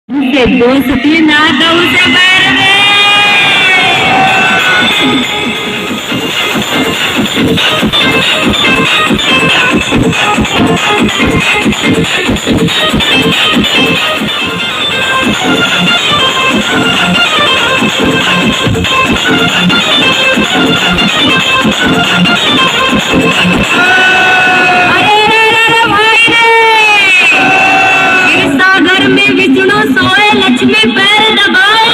से दोस्ती ना दो से बैर में। लक्ष्मी पैर दबाए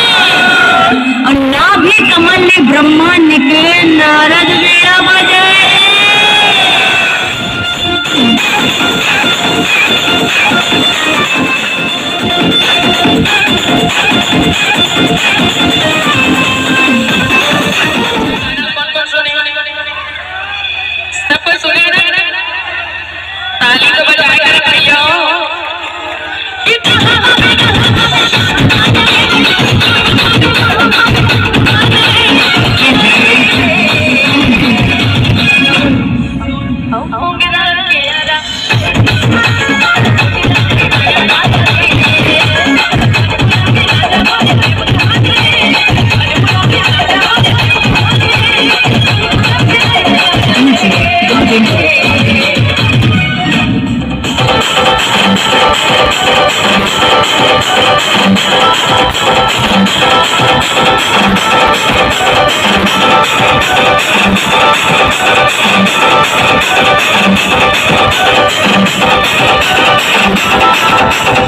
और नाभि कमल ने ब्रह्मा निकले नारद वीणा बजाए।